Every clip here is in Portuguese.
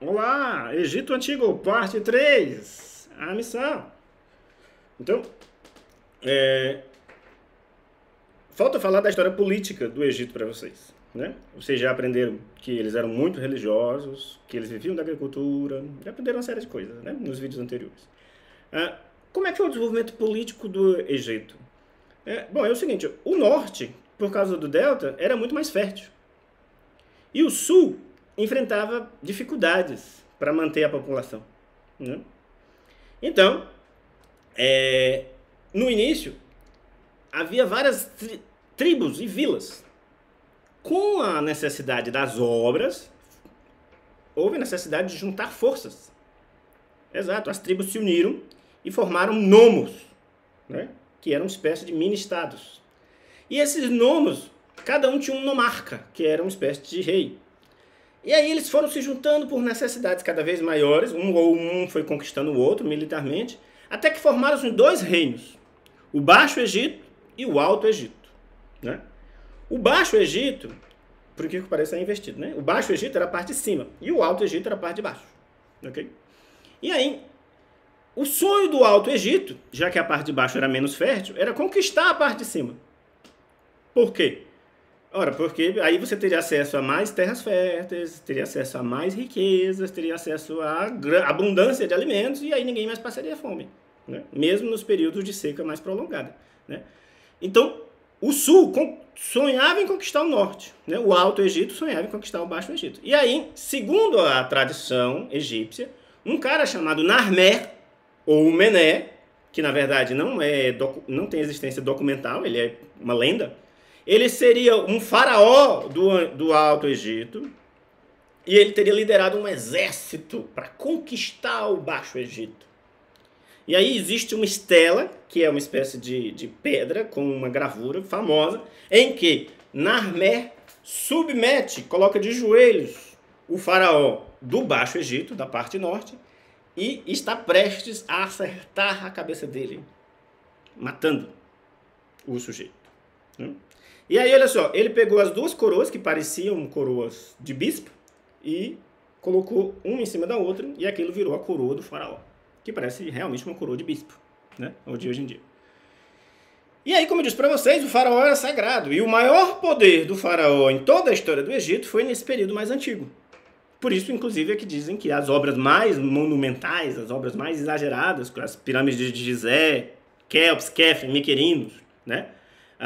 Olá, Egito Antigo, parte 3, a missão. Então, falta falar da história política do Egito para vocês, né? Vocês já aprenderam que eles eram muito religiosos, que eles viviam da agricultura, já aprenderam uma série de coisas, né? Nos vídeos anteriores. Como é que foi o desenvolvimento político do Egito? Bom, é o seguinte, o norte, por causa do delta, era muito mais fértil. E o sul enfrentava dificuldades para manter a população, né? Então, no início, havia várias tribos e vilas. Com a necessidade das obras, houve a necessidade de juntar forças. Exato, as tribos se uniram e formaram nomos, né? Que eram uma espécie de mini-estados. E esses nomos, cada um tinha um nomarca, que era uma espécie de rei. E aí eles foram se juntando por necessidades cada vez maiores, um foi conquistando o outro militarmente, até que formaram-se dois reinos, o Baixo Egito e o Alto Egito, né? O Baixo Egito, por que pareça, é investido, né? O Baixo Egito era a parte de cima e o Alto Egito era a parte de baixo, ok? E aí, o sonho do Alto Egito, já que a parte de baixo era menos fértil, era conquistar a parte de cima. Por quê? Ora, porque aí você teria acesso a mais terras férteis, teria acesso a mais riquezas, teria acesso a abundância de alimentos e aí ninguém mais passaria fome, né? Mesmo nos períodos de seca mais prolongada, né? Então, o sul sonhava em conquistar o norte, né? O Alto Egito sonhava em conquistar o Baixo Egito. E aí, segundo a tradição egípcia, um cara chamado Narmer, ou Mené, que na verdade não tem existência documental, ele é uma lenda, ele seria um faraó do Alto Egito e ele teria liderado um exército para conquistar o Baixo Egito. E aí existe uma estela, que é uma espécie de pedra com uma gravura famosa, em que Narmer submete, coloca de joelhos o faraó do Baixo Egito, da parte norte, e está prestes a acertar a cabeça dele, matando o sujeito. E aí, olha só, ele pegou as duas coroas, que pareciam coroas de bispo, e colocou uma em cima da outra, e aquilo virou a coroa do faraó, que parece realmente uma coroa de bispo, né? Hoje em dia. E aí, como eu disse para vocês, o faraó era sagrado, e o maior poder do faraó em toda a história do Egito foi nesse período mais antigo. Por isso, inclusive, é que dizem que as obras mais monumentais, as obras mais exageradas, as pirâmides de Gizé, Quéops, Quefren, Miquerinos, né?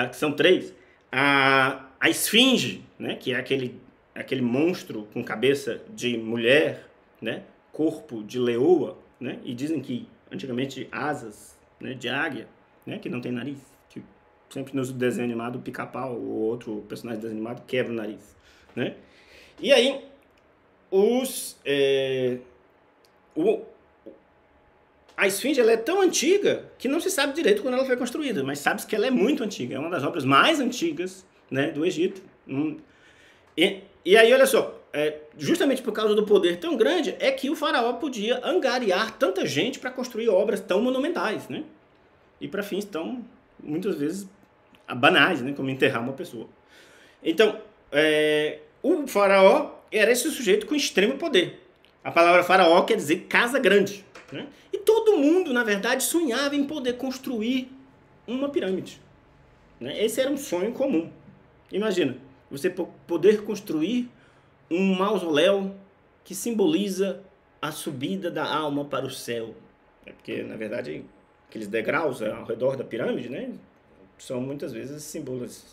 Que são três. A esfinge, né? Que é aquele monstro com cabeça de mulher, né? Corpo de leoa, né? E dizem que antigamente asas, né? De águia, né? Que não tem nariz. Que sempre nos desenhos animados, o Pica-Pau ou outro personagem desenhado quebra o nariz, né? E aí, a esfinge ela é tão antiga que não se sabe direito quando ela foi construída, mas sabe-se que ela é muito antiga, é uma das obras mais antigas, né, do Egito. E aí, olha só, justamente por causa do poder tão grande, é que o faraó podia angariar tanta gente para construir obras tão monumentais, né? E para fins tão, muitas vezes, banais, né, como enterrar uma pessoa. Então, o faraó era esse sujeito com extremo poder. A palavra faraó quer dizer casa grande, né? E todo mundo, na verdade, sonhava em poder construir uma pirâmide, né? Esse era um sonho comum. Imagina, você poder construir um mausoléu que simboliza a subida da alma para o céu. Porque, na verdade, aqueles degraus ao redor da pirâmide, né, são muitas vezes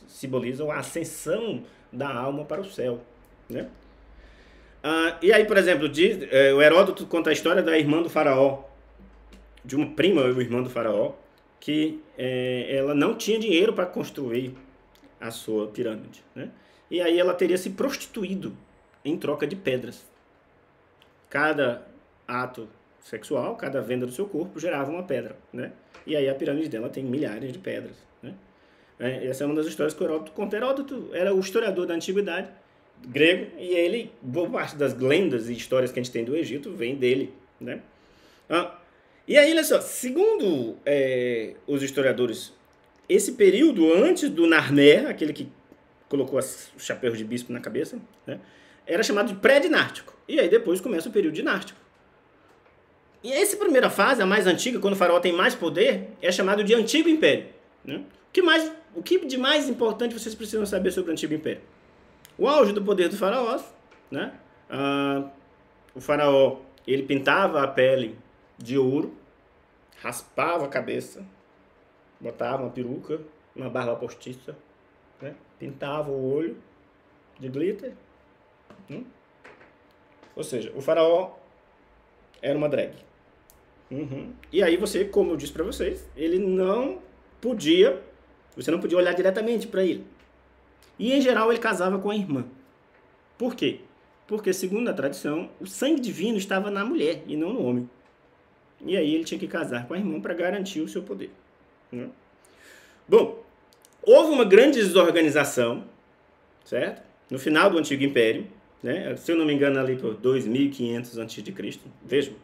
simbolizam a ascensão da alma para o céu, né? E aí, por exemplo, o Heródoto conta a história da irmã do faraó, de uma prima ou irmã do faraó, que ela não tinha dinheiro para construir a sua pirâmide, né? E aí ela teria se prostituído em troca de pedras. Cada ato sexual, cada venda do seu corpo gerava uma pedra, né? E aí a pirâmide dela tem milhares de pedras, né? Essa é uma das histórias que o Heródoto conta. Heródoto era o historiador da antiguidade grego, e ele, boa parte das lendas e histórias que a gente tem do Egito vem dele, né? E aí, olha só, segundo os historiadores, esse período antes do Narmer, aquele que colocou os chapéus de bispo na cabeça, né, era chamado de pré-dinástico. E aí depois começa o período dinástico. E essa primeira fase, a mais antiga, quando o faraó tem mais poder, é chamado de Antigo Império. Né? O que de mais importante vocês precisam saber sobre o Antigo Império? O auge do poder do faraó, né? O faraó, ele pintava a pele de ouro, raspava a cabeça, botava uma peruca, uma barba postiça, né? Pintava o olho de glitter. Ou seja, o faraó era uma drag. E aí você, como eu disse para vocês, você não podia olhar diretamente para ele. E em geral ele casava com a irmã. Por quê? Porque segundo a tradição, o sangue divino estava na mulher e não no homem. E aí ele tinha que casar com a irmã para garantir o seu poder. Né? Bom, houve uma grande desorganização, certo? No final do Antigo Império, né? Se eu não me engano ali por 2500 a.C., vejam,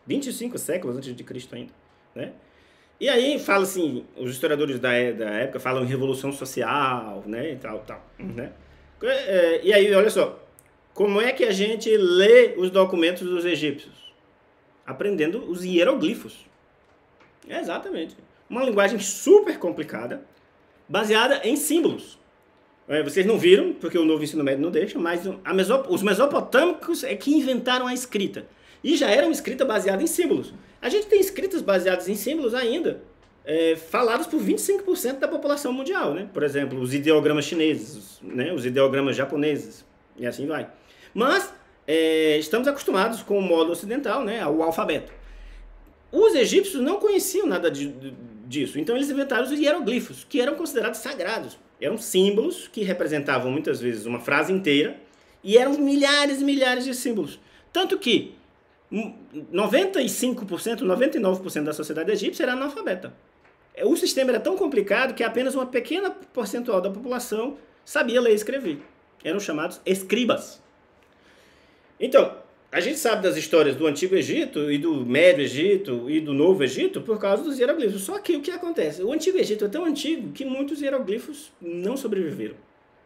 25 séculos antes de Cristo ainda, né? E aí fala assim, os historiadores da época falam em revolução social, né, e tal, né? E aí, olha só, como é que a gente lê os documentos dos egípcios? Aprendendo os hieroglifos. Exatamente. Uma linguagem super complicada, baseada em símbolos. Vocês não viram, porque o novo ensino médio não deixa, mas os mesopotâmicos é que inventaram a escrita. E já era uma escrita baseada em símbolos. A gente tem escritas baseadas em símbolos ainda, faladas por 25% da população mundial, né? Por exemplo, os ideogramas chineses, né? Os ideogramas japoneses, e assim vai. Mas estamos acostumados com o modo ocidental, né? O alfabeto. Os egípcios não conheciam nada disso, então eles inventaram os hieroglifos, que eram considerados sagrados. Eram símbolos que representavam muitas vezes uma frase inteira, e eram milhares e milhares de símbolos. Tanto que 95%, 99% da sociedade egípcia era analfabeta. O sistema era tão complicado que apenas uma pequena percentual da população sabia ler e escrever. Eram chamados escribas. Então, a gente sabe das histórias do Antigo Egito e do Médio Egito e do Novo Egito por causa dos hieroglifos. Só que o que acontece? O Antigo Egito é tão antigo que muitos hieroglifos não sobreviveram,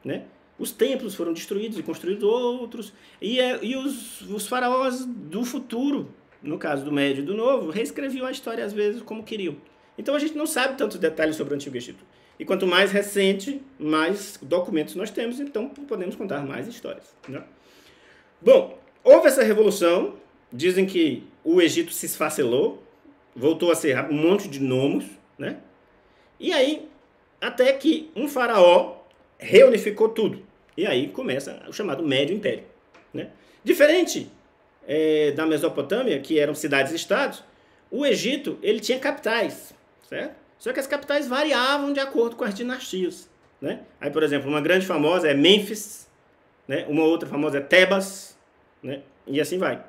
né? Os templos foram destruídos e construídos outros. E os faraós do futuro, no caso do Médio e do Novo, reescreviam a história às vezes como queriam. Então a gente não sabe tantos detalhes sobre o Antigo Egito. E quanto mais recente, mais documentos nós temos, então podemos contar mais histórias, né? Bom, houve essa revolução. Dizem que o Egito se esfacelou, voltou a ser um monte de nomos, né? E aí, até que um faraó reunificou tudo. E aí começa o chamado Médio Império, né? Diferente da Mesopotâmia, que eram cidades-estados, o Egito ele tinha capitais, certo? Só que as capitais variavam de acordo com as dinastias, né? Aí, por exemplo, uma grande famosa é Mênfis, né? Uma outra famosa é Tebas, né? E assim vai.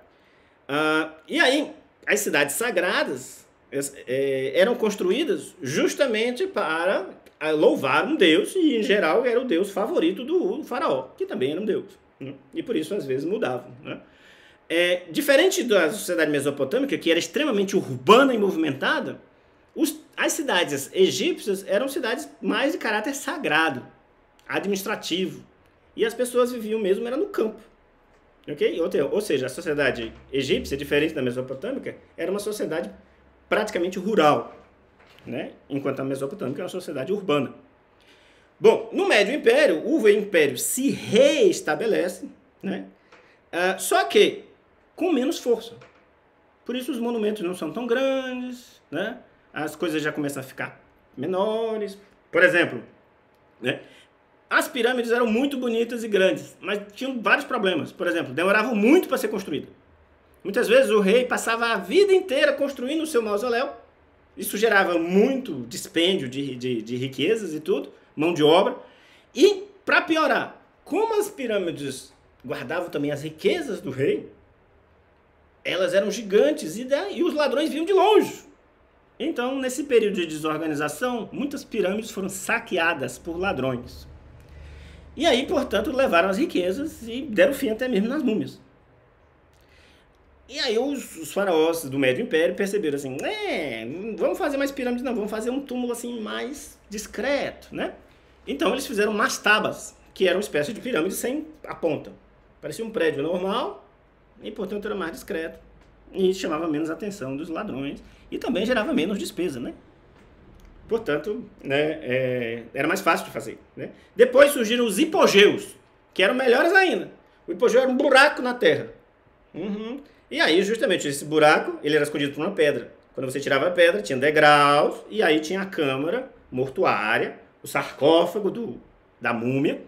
E aí, as cidades sagradas eram construídas justamente para louvar um deus, e em geral era o deus favorito do faraó, que também era um deus, né? E por isso às vezes mudavam, né? Diferente da sociedade mesopotâmica, que era extremamente urbana e movimentada, as cidades egípcias eram cidades mais de caráter sagrado, administrativo, e as pessoas viviam mesmo era no campo, ok? Ou seja, a sociedade egípcia, diferente da mesopotâmica, era uma sociedade praticamente rural, né? Enquanto a Mesopotâmica é uma sociedade urbana. Bom, no Médio Império, o Império se reestabelece, né? Só que com menos força. Por isso os monumentos não são tão grandes, né? As coisas já começam a ficar menores. Por exemplo, né? As pirâmides eram muito bonitas e grandes, mas tinham vários problemas. Por exemplo, demoravam muito para ser construída. Muitas vezes o rei passava a vida inteira construindo o seu mausoléu. Isso gerava muito dispêndio de riquezas e tudo, mão de obra. E, para piorar, como as pirâmides guardavam também as riquezas do rei, elas eram gigantes e os ladrões vinham de longe. Então, nesse período de desorganização, muitas pirâmides foram saqueadas por ladrões. E aí, portanto, levaram as riquezas e deram fim até mesmo nas múmias. E aí os faraós do Médio Império perceberam assim, vamos fazer mais pirâmides não, vamos fazer um túmulo assim mais discreto, né? Então eles fizeram mastabas, que eram uma espécie de pirâmide sem a ponta, Parecia um prédio normal e, portanto, era mais discreto e chamava menos atenção dos ladrões e também gerava menos despesa, né? Portanto, né, era mais fácil de fazer, né? Depois surgiram os hipogeus, que eram melhores ainda. O hipogeu era um buraco na terra. Uhum. E aí, justamente, esse buraco, ele era escondido por uma pedra. Quando você tirava a pedra, tinha degraus, e aí tinha a câmara mortuária, o sarcófago da múmia,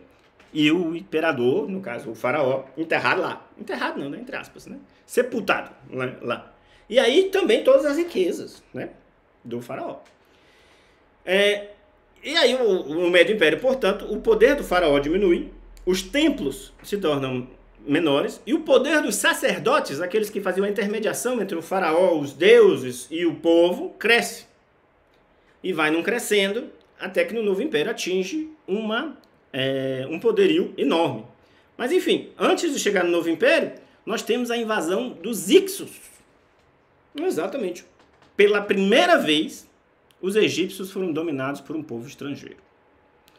e o imperador, no caso o faraó, enterrado lá. Enterrado não, né? Entre aspas, né? Sepultado lá. E aí também todas as riquezas, né? Do faraó. E aí o Médio Império, portanto, o poder do faraó diminui, os templos se tornam menores, e o poder dos sacerdotes, aqueles que faziam a intermediação entre o faraó, os deuses e o povo, cresce. E vai não crescendo, até que no Novo Império atinge um poderio enorme. Mas enfim, antes de chegar no Novo Império, nós temos a invasão dos Hicsos. Exatamente. Pela primeira vez, os egípcios foram dominados por um povo estrangeiro.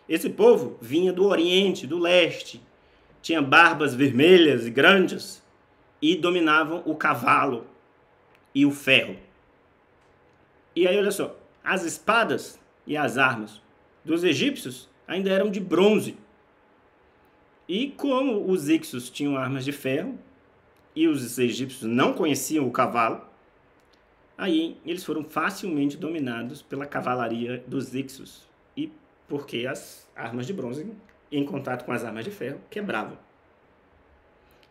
Esse povo vinha do Oriente, do Leste, tinha barbas vermelhas e grandes e dominavam o cavalo e o ferro. E aí, olha só, as espadas e as armas dos egípcios ainda eram de bronze. E como os hicsos tinham armas de ferro e os egípcios não conheciam o cavalo, aí eles foram facilmente dominados pela cavalaria dos hicsos. E porque as armas de bronze, em contato com as armas de ferro, quebravam.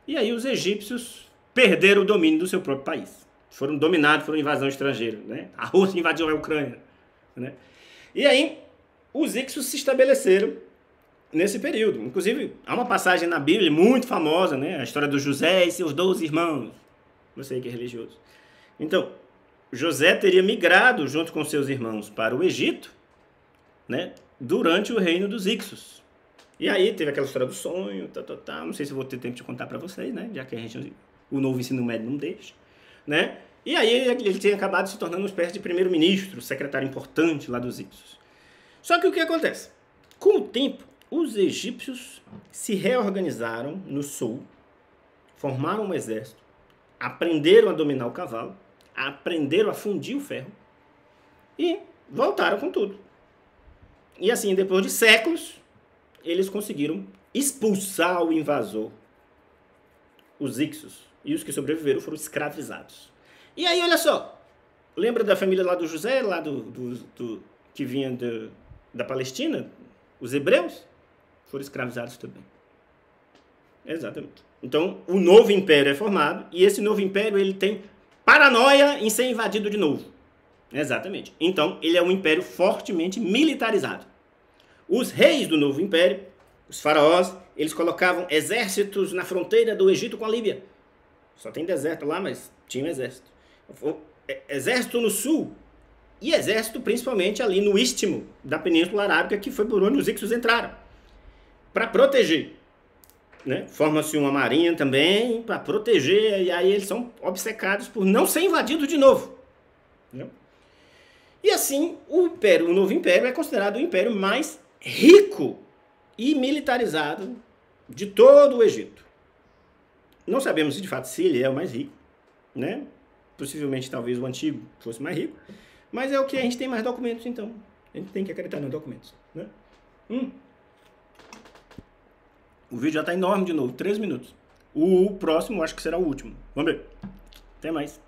E aí os egípcios perderam o domínio do seu próprio país. Foram dominados por uma invasão estrangeira, né? A Rússia invadiu a Ucrânia, né? E aí os hicsos se estabeleceram nesse período. Inclusive, há uma passagem na Bíblia muito famosa, né? A história do José e seus 12 irmãos. Você que é religioso. Então, José teria migrado junto com seus irmãos para o Egito, né? Durante o reino dos hicsos. E aí teve aquela história do sonho, não sei se eu vou ter tempo de contar para vocês, né? Já que o novo ensino médio não deixa, né? E aí ele tinha acabado se tornando uma espécie de primeiro-ministro, secretário importante lá dos hicsos. Só que o que acontece? Com o tempo, os egípcios se reorganizaram no sul, formaram um exército, aprenderam a dominar o cavalo, aprenderam a fundir o ferro e voltaram com tudo. E assim, depois de séculos, eles conseguiram expulsar o invasor, os hicsos, e os que sobreviveram foram escravizados. E aí, olha só, lembra da família lá do José, lá que vinha da Palestina? Os hebreus foram escravizados também. Exatamente. Então, o novo império é formado, e esse novo império ele tem paranoia em ser invadido de novo. Exatamente. Então, ele é um império fortemente militarizado. Os reis do novo império, os faraós, eles colocavam exércitos na fronteira do Egito com a Líbia. Só tem deserto lá, mas tinha um exército. Exército no sul e exército principalmente ali no istmo da Península Arábica, que foi por onde os hicsos entraram. Para proteger. Né? Forma-se uma marinha também para proteger, e aí eles são obcecados por não ser invadidos de novo. Né? E assim, o novo império é considerado o império mais rico e militarizado de todo o Egito. Não sabemos de fato se ele é o mais rico, né? Possivelmente talvez o antigo fosse mais rico, mas é o que a gente tem mais documentos, então. A gente tem que acreditar nos documentos. Né? O vídeo já está enorme de novo, 3 minutos. O próximo acho que será o último. Vamos ver. Até mais.